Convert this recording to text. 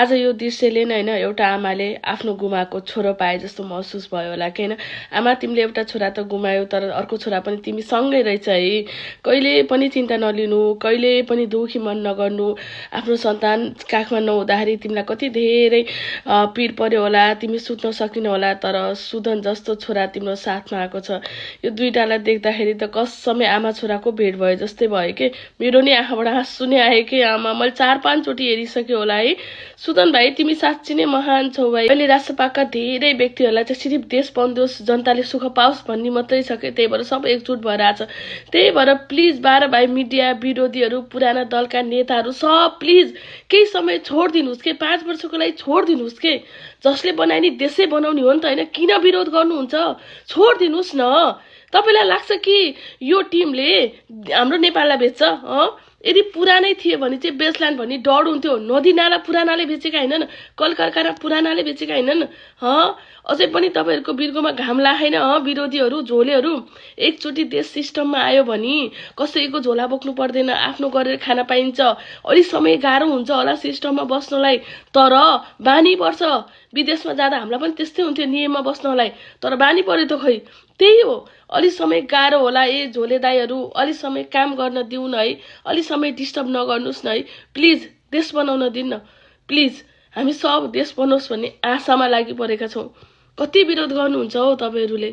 आज यो दृश्यले नै हैन एउटा आमाले आफ्नो गुमाएको छोरो पाए जस्तो महसुस भयो होला के हैन। आमा तिमीले एउटा छोरा त गुमायौ तर अर्को छोरा पनि तिमी सँगै रहेछ है। कहिले पनि चिन्ता नलिनु, कहिले पनि दुखी मन नगर्नु। आफ्नो सन्तान काखमा नहुँदाखेरि तिमीलाई कति धेरै पीड पर्यो होला, तिमी सुत्न सकिन होला, तर सुदन जस्तो छोरा तिम्रो साथमा आएको छ। यो दुईटालाई देख्दाखेरि त कसमै आमा छोराको भेट भयो जस्तै भयो के। मेरो नि आँखाबाट आँसु नै आयो के। आमा मैले 4-5 चोटि हेरिसक्यो होला है। सुदन भाइ तिमी साँच्चै नै महान छौ भाइ। अहिले राष्ट्रपाका धेरै व्यक्तिहरूलाई चाहिँ सिर्फ देश बन्दोस्, जनताले सुख पाओस् भन्ने मात्रै छ के। त्यही भएर सब एकजुट भएर आछ। त्यही भएर प्लिज 12 भाइ मिडिया विरोधीहरू, पुराना दलका नेताहरू सब प्लिज केही समय छोडिदिनुहोस् के। 5 वर्षको लागि छोडिदिनुहोस् के। जसले बनाए नि देशै बनाउने हो नि त हैन। किन विरोध गर्नुहुन्छ? छोडिदिनुहोस् न। तपाईलाई लाग्छ कि यो टिमले हाम्रो नेपाललाई बेच्छ? यदि पुरानै थिए भने चाहिँ बेचलान् भन्ने डर हुन्थ्यो। नदी नाला पुरानाले बेचेका हैनन्, कल कारखाना पुरानाले बेचेका हैनन्। अझै पनि तपाईहरुको बिर्गोमा घाम लागेन। विरोधीहरू झोलेहरू एकचोटि देश सिस्टममा आयो भने कसैको झोला बोक्नु पर्दैन, आफ्नो गरेर खान पाइन्छ। अलि समय गाह्रो हुन्छ होला सिस्टममा बस्नलाई, तर बानी पर्छ। विदेशमा जाँदा हामीलाई पनि त्यस्तै हुन्थ्यो नियममा बस्नलाई, तर बानी पर्यो त खै। त्यही हो, अलि समय गाह्रो होला। झोले दाइहरू अलि समय काम गर्न दिउँ न है, अलि समय डिस्टर्ब नगर्नुहोस् न है। प्लिज देश बनाउन दिन्न प्लिज। हामी सब देश बनोस् भन्ने आशामा लागि परेका छौँ। कति विरोध गर्नुहुन्छ हो तपाईहरूले।